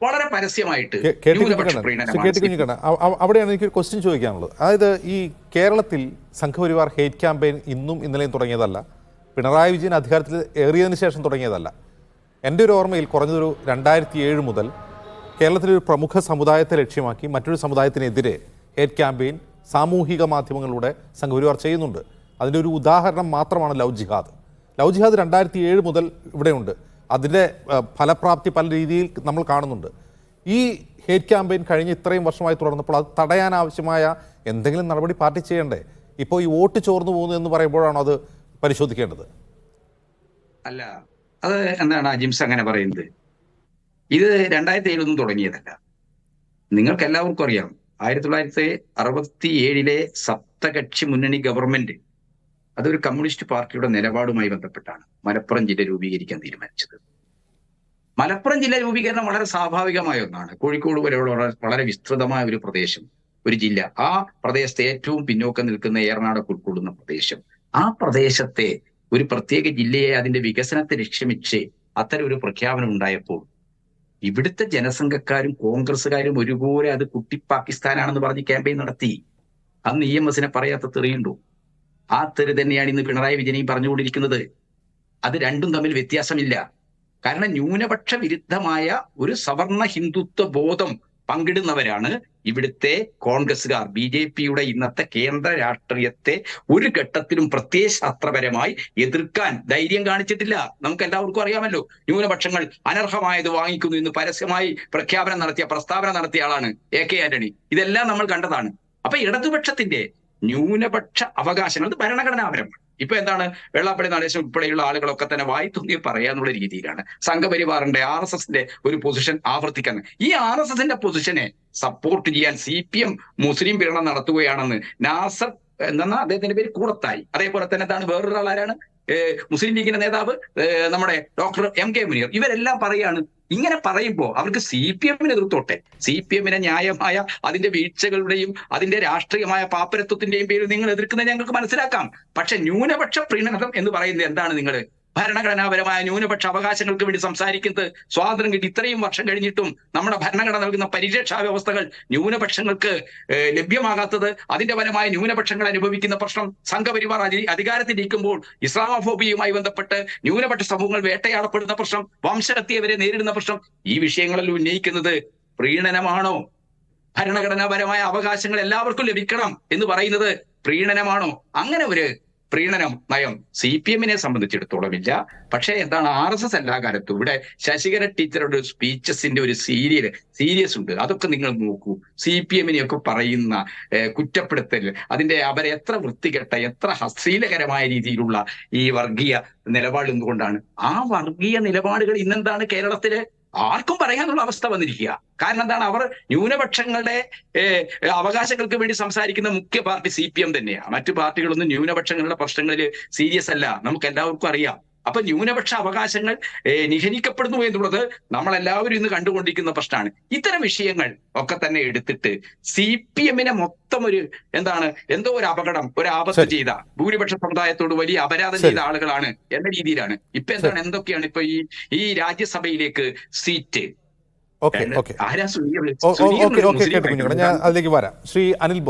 വളരെ പരസ്യമായിട്ട് ന്യൂനപക്ഷ പ്രീണനമാണ്. അവിടെയാണ് എനിക്ക് ക്വസ്റ്റ്യൻ ചോദിക്കാനുള്ളത്. അതായത് ഈ കേരളത്തിൽ സംഘപരിവാർ ഹേറ്റ് ക്യാമ്പയിൻ ഇന്നും ഇന്നലെയും തുടങ്ങിയതല്ല, പിണറായി വിജയൻ അധികാരത്തിൽ ഏറിയതിനു ശേഷം തുടങ്ങിയതല്ല. എൻ്റെ ഒരു ഓർമ്മയിൽ കുറഞ്ഞതൊരു 2007 മുതൽ കേരളത്തിലെ ഒരു പ്രമുഖ സമുദായത്തെ ലക്ഷ്യമാക്കി മറ്റൊരു സമുദായത്തിനെതിരെ ഹേറ്റ് ക്യാമ്പയിൻ സാമൂഹിക മാധ്യമങ്ങളിലൂടെ സംഘപരിവാർ ചെയ്യുന്നുണ്ട്. അതിൻ്റെ ഒരു ഉദാഹരണം മാത്രമാണ് ലവ് ജിഹാദ്. ലവ് ജിഹാദ് 2007 മുതൽ ഇവിടെയുണ്ട്. അതിൻ്റെ ഫലപ്രാപ്തി പല രീതിയിൽ നമ്മൾ കാണുന്നുണ്ട്. ഈ ഹേറ്റ് ക്യാമ്പയിൻ കഴിഞ്ഞ് ഇത്രയും വർഷമായി തുടർന്നപ്പോൾ അത് തടയാനാവശ്യമായ എന്തെങ്കിലും നടപടി പാർട്ടി ചെയ്യണ്ടേ? ഇപ്പോൾ ഈ വോട്ട് ചോർന്നു പോകുന്നു എന്ന് പറയുമ്പോഴാണോ അത് പരിശോധിക്കേണ്ടത്? അല്ല, അത് എന്താണ് അജിംസ് അങ്ങനെ പറയുന്നത്? ഇത് 2007 തുടങ്ങിയതല്ല. നിങ്ങൾക്ക് എല്ലാവർക്കും അറിയാം, 1967 സപ്തകക്ഷി മുന്നണി ഗവൺമെന്റ് അതൊരു കമ്മ്യൂണിസ്റ്റ് പാർട്ടിയുടെ നിലപാടുമായി ബന്ധപ്പെട്ടാണ് മലപ്പുറം ജില്ല രൂപീകരിക്കാൻ തീരുമാനിച്ചത്. മലപ്പുറം ജില്ല രൂപീകരണം വളരെ സ്വാഭാവികമായ ഒന്നാണ്. കോഴിക്കോട് വരെയുള്ള വളരെ വിസ്തൃതമായ ഒരു പ്രദേശം, ഒരു ജില്ല. ആ പ്രദേശത്തെ ഏറ്റവും പിന്നോക്കം നിൽക്കുന്ന ഏറനാടൊക്കെ ഉൾക്കൊള്ളുന്ന പ്രദേശം, ആ പ്രദേശത്തെ ഒരു പ്രത്യേക ജില്ലയെ അതിന്റെ വികസനത്തെ ലക്ഷ്യമിച്ച് അത്തരം ഒരു പ്രഖ്യാപനം ഉണ്ടായപ്പോൾ ഇവിടുത്തെ ജനസംഘക്കാരും കോൺഗ്രസ്സുകാരും ഒരുപോലെ അത് കുട്ടി പാകിസ്ഥാനാണെന്ന് പറഞ്ഞ് ക്യാമ്പയിൻ നടത്തി. അന്ന് EMS പറയാത്ത തെറിയുണ്ടോ? ആ തെറി തന്നെയാണ് ഇന്ന് പിണറായി വിജയനെയും പറഞ്ഞുകൊണ്ടിരിക്കുന്നത്. അത് രണ്ടും തമ്മിൽ വ്യത്യാസമില്ല. കാരണം ന്യൂനപക്ഷ വിരുദ്ധമായ ഒരു സവർണ ഹിന്ദുത്വ ബോധം പങ്കിടുന്നവരാണ് ഇവിടുത്തെ കോൺഗ്രസ്സുകാർ. BJPയുടെ ഇന്നത്തെ കേന്ദ്ര രാഷ്ട്രീയത്തെ ഒരു ഘട്ടത്തിലും പ്രത്യയശാസ്ത്രപരമായി എതിർക്കാൻ ധൈര്യം കാണിച്ചിട്ടില്ല. നമുക്ക് എല്ലാവർക്കും അറിയാമല്ലോ, ന്യൂനപക്ഷങ്ങൾ അനർഹമായത് വാങ്ങിക്കുന്നു എന്ന് പരസ്യമായി പ്രസ്താവന നടത്തിയ ആളാണ് AK ആന്റണി. ഇതെല്ലാം നമ്മൾ കണ്ടതാണ്. അപ്പൊ ഇടതുപക്ഷത്തിന്റെ ന്യൂനപക്ഷ അവകാശങ്ങൾ അത് ഭരണഘടനാപരമാണ്. ഇപ്പൊ എന്താണ്, വെള്ളാപ്പള്ളി നടേശൻ ഉൾപ്പെടെയുള്ള ആളുകളൊക്കെ തന്നെ വായ്ത്തുന്നി പറയാന്നുള്ള രീതിയിലാണ് സംഘപരിവാറിന്റെ RSSന്റെ ഒരു പൊസിഷൻ ആവർത്തിക്കാൻ. ഈ RSSന്റെ പൊസിഷനെ സപ്പോർട്ട് ചെയ്യാൻ CPM മുസ്ലിം പീഡനം നടത്തുകയാണെന്ന് നാസർ എന്നാ അദ്ദേഹത്തിന്റെ പേര് കൂടത്തായി, അതേപോലെ തന്നെ എന്താണ് വേറൊരാൾ ആരാണ്, മുസ്ലിം ലീഗിന്റെ നേതാവ് നമ്മുടെ ഡോക്ടർ MK മുനീർ, ഇവരെല്ലാം പറയാണ്. ഇങ്ങനെ പറയുമ്പോൾ അവർക്ക് CPM എതിർത്തോട്ടെ. CPM ന്യായമായ അതിന്റെ വീഴ്ചകളുടെയും അതിന്റെ രാഷ്ട്രീയമായ പാപ്പരത്വത്തിന്റെയും പേരിൽ നിങ്ങൾ എതിർക്കുന്നത് ഞങ്ങൾക്ക് മനസ്സിലാക്കാം. പക്ഷെ ന്യൂനപക്ഷ പ്രീണനം എന്ന് പറയുന്നത് എന്താണ്? നിങ്ങൾ ഭരണഘടനാപരമായ ന്യൂനപക്ഷ അവകാശങ്ങൾക്ക് വേണ്ടി സംസാരിക്കുന്നത് സ്വാതന്ത്ര്യം കിട്ടി ഇത്രയും വർഷം കഴിഞ്ഞിട്ടും നമ്മുടെ ഭരണഘടന നൽകുന്ന പരിരക്ഷാ വ്യവസ്ഥകൾ ന്യൂനപക്ഷങ്ങൾക്ക് ലഭ്യമാകാത്തത്, അതിന്റെ ഫലമായ ന്യൂനപക്ഷങ്ങൾ അനുഭവിക്കുന്ന പ്രശ്നം, സംഘപരിവാർ അധികാരത്തിലിരിക്കുമ്പോൾ ഇസ്ലാമോഫോബിയുമായി ബന്ധപ്പെട്ട് ന്യൂനപക്ഷ സമൂഹങ്ങൾ വേട്ടയാടപ്പെടുന്ന പ്രശ്നം, വംശഹത്യവരെ നേരിടുന്ന പ്രശ്നം, ഈ വിഷയങ്ങളിൽ ഉന്നയിക്കുന്നത് പ്രീണനമാണോ? ഭരണഘടനാപരമായ അവകാശങ്ങൾ എല്ലാവർക്കും ലഭിക്കണം എന്ന് പറയുന്നത് പ്രീണനമാണോ? അങ്ങനെ ഒരു പ്രീണനം നയം CPM സംബന്ധിച്ചിടത്തോളം ഇല്ല. പക്ഷേ എന്താണ്, RSS എല്ലാ കാലത്തും ഇവിടെ ശശികല ടീച്ചറുടെ സ്പീച്ചസിന്റെ ഒരു സീരിയസ് ഉണ്ട്. അതൊക്കെ നിങ്ങൾ നോക്കൂ. CPM പറയുന്ന കുറ്റപ്പെടുത്തൽ, അതിന്റെ അവരെ എത്ര വൃത്തികെട്ട, എത്ര അശ്ലീലകരമായ രീതിയിലുള്ള ഈ വർഗീയ നിലപാട് എന്തുകൊണ്ടാണ്? ആ വർഗീയ നിലപാടുകൾ ഇന്നെന്താണ് കേരളത്തില് ആർക്കും പറയാനുള്ള അവസ്ഥ വന്നിരിക്കുക. കാരണം എന്താണ്, അവർ ന്യൂനപക്ഷങ്ങളുടെ അവകാശങ്ങൾക്ക് വേണ്ടി സംസാരിക്കുന്ന മുഖ്യ പാർട്ടി CPM തന്നെയാണ്. മറ്റു പാർട്ടികളൊന്നും ന്യൂനപക്ഷങ്ങളുടെ പ്രശ്നങ്ങളിൽ സീരിയസ് അല്ല, നമുക്ക് എല്ലാവർക്കും അറിയാം. അപ്പൊ ന്യൂനപക്ഷ അവകാശങ്ങൾ നിഷേധിക്കപ്പെടുന്നു എന്നുള്ളത് നമ്മളെല്ലാവരും ഇന്ന് കണ്ടുകൊണ്ടിരിക്കുന്ന പ്രശ്നമാണ്. ഇത്തരം വിഷയങ്ങൾ ഒക്കെ തന്നെ എടുത്തിട്ട് CPM മൊത്തം ഒരു എന്താണ്, എന്തോ ഒരു അപകടം, ഒരു ആപത്ത് ചെയ്ത, ഭൂരിപക്ഷ സമുദായത്തോട് വലിയ അപരാധം ചെയ്ത ആളുകളാണ് എന്ന രീതിയിലാണ് ഇപ്പൊ എന്താണ്, എന്തൊക്കെയാണ് ഇപ്പൊ ഈ രാജ്യസഭയിലേക്ക് സീറ്റ് ഞാൻ അതിലേക്ക് വരാം. ശ്രീ അനിൽ